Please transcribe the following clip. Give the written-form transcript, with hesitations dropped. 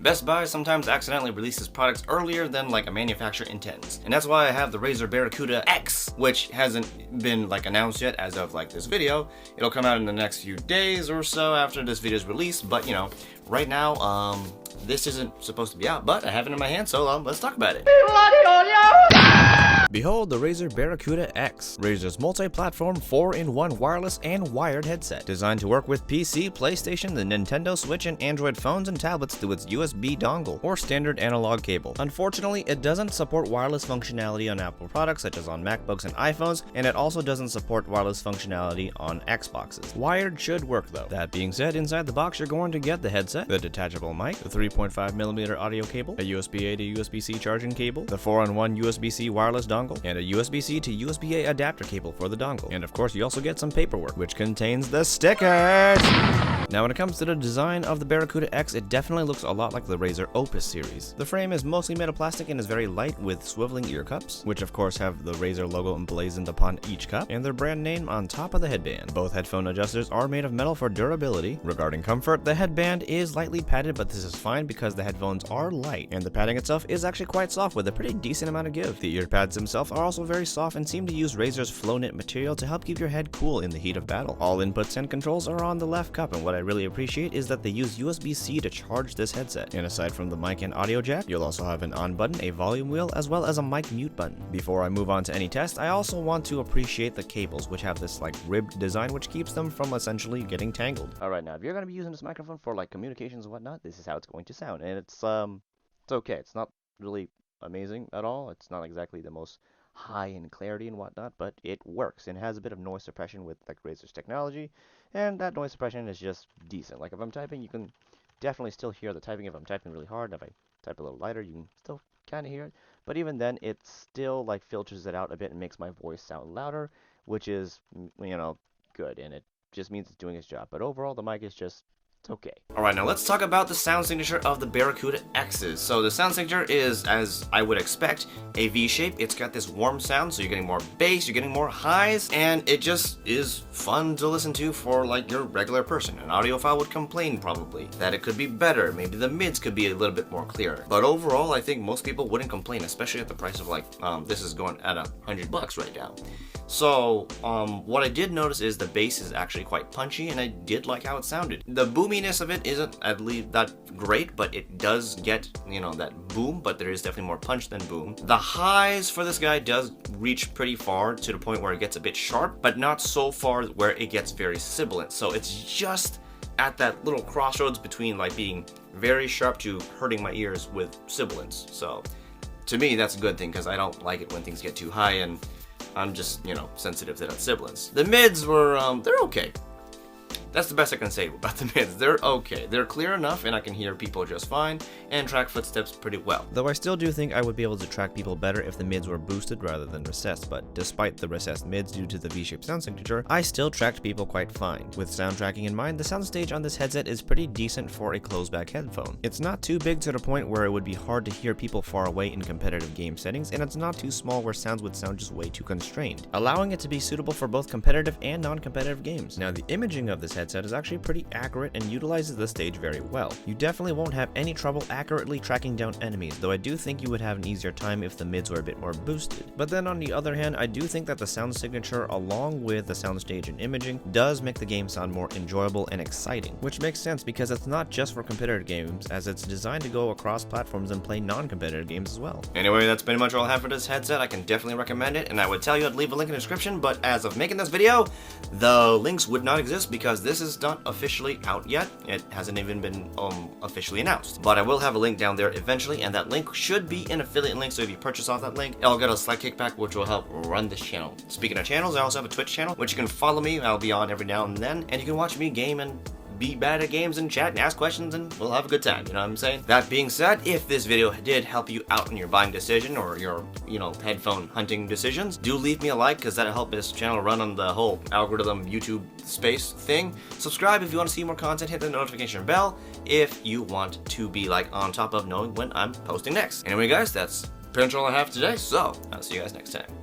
Best Buy sometimes accidentally releases products earlier than like a manufacturer intends. And that's why I have the Razer Barracuda X, which hasn't been like announced yet as of like this video. It'll come out in the next few days or so after this video is released, but you know, right now, this isn't supposed to be out, but I have it in my hand, so let's talk about it. Behold the Razer Barracuda X, Razer's multi-platform 4-in-1 wireless and wired headset, designed to work with PC, PlayStation, the Nintendo Switch, and Android phones and tablets through its USB dongle or standard analog cable. Unfortunately, it doesn't support wireless functionality on Apple products such as on MacBooks and iPhones, and it also doesn't support wireless functionality on Xboxes. Wired should work though. That being said, inside the box you're going to get the headset, the detachable mic, the 3.5mm audio cable, a USB-A to USB-C charging cable, the 4-in-1 USB-C wireless dongle, and a USB-C to USB-A adapter cable for the dongle. And of course, you also get some paperwork, which contains the stickers! Now when it comes to the design of the Barracuda X, it definitely looks a lot like the Razer Opus series. The frame is mostly made of plastic and is very light with swiveling ear cups, which of course have the Razer logo emblazoned upon each cup, and their brand name on top of the headband. Both headphone adjusters are made of metal for durability. Regarding comfort, the headband is lightly padded, but this is fine because the headphones are light, and the padding itself is actually quite soft with a pretty decent amount of give. The ear pads themselves are also very soft and seem to use Razer's flow knit material to help keep your head cool in the heat of battle. All inputs and controls are on the left cup, and what I really appreciate is that they use USB-C to charge this headset. And aside from the mic and audio jack, you'll also have an on button, a volume wheel, as well as a mic mute button. Before I move on to any test, I also want to appreciate the cables, which have this like ribbed design which keeps them from essentially getting tangled. Alright, now if you're going to be using this microphone for like communications and whatnot, this is how it's going to sound. And it's okay. It's not really amazing at all. It's not exactly the most high in clarity and whatnot, but it works and has a bit of noise suppression with like Razer's technology, and that noise suppression is just decent. Like if I'm typing, you can definitely still hear the typing if I'm typing really hard. If I type a little lighter, you can still kind of hear it, but even then it still like filters it out a bit and makes my voice sound louder, which is, you know, good, and it just means it's doing its job. But overall the mic is just, it's okay. Alright, now let's talk about the sound signature of the Barracuda X's. So the sound signature is, as I would expect, a V shape. It's got this warm sound, so you're getting more bass, you're getting more highs, and it just is fun to listen to for like your regular person. An audiophile would complain probably that it could be better, maybe the mids could be a little bit more clear. But overall, I think most people wouldn't complain, especially at the price of like, this is going at $100 right now. So, what I did notice is the bass is actually quite punchy, and I did like how it sounded. The boominess of it isn't at least that great, but it does get, you know, that boom, but there is definitely more punch than boom. The highs for this guy does reach pretty far to the point where it gets a bit sharp, but not so far where it gets very sibilant. So it's just at that little crossroads between like being very sharp to hurting my ears with sibilance. So to me, that's a good thing, because I don't like it when things get too high, and I'm just, you know, sensitive to that sibilance. The mids were, they're okay. That's the best I can say about the mids. They're okay. They're clear enough and I can hear people just fine and track footsteps pretty well. Though I still do think I would be able to track people better if the mids were boosted rather than recessed, but despite the recessed mids due to the V-shaped sound signature, I still tracked people quite fine. With sound tracking in mind, the Soundstage on this headset is pretty decent for a closed-back headphone. It's not too big to the point where it would be hard to hear people far away in competitive game settings, and it's not too small where sounds would sound just way too constrained, allowing it to be suitable for both competitive and non-competitive games. Now, the imaging of this headset is actually pretty accurate and utilizes the stage very well. You definitely won't have any trouble accurately tracking down enemies, though I do think you would have an easier time if the mids were a bit more boosted. But then on the other hand, I do think that the sound signature along with the soundstage and imaging does make the game sound more enjoyable and exciting, which makes sense because it's not just for competitive games, as it's designed to go across platforms and play non-competitive games as well. Anyway, that's pretty much all I have for this headset. I can definitely recommend it, and I would tell you I'd leave a link in the description, but as of making this video, the links would not exist because this is not officially out yet. It hasn't even been officially announced, but I will have a link down there eventually, and that link should be an affiliate link, so if you purchase off that link, I'll get a slight kickback, which will help run this channel. Speaking of channels, I also have a Twitch channel, which you can follow me. I'll be on every now and then, and you can watch me game and be bad at games and chat and ask questions, and we'll have a good time, you know what I'm saying? That being said, if this video did help you out in your buying decision or your, you know, headphone hunting decisions, do leave me a like, because that'll help this channel run on the whole algorithm YouTube space thing. Subscribe if you want to see more content, hit the notification bell if you want to be like on top of knowing when I'm posting next. Anyway guys, that's pretty much all I have today, so I'll see you guys next time.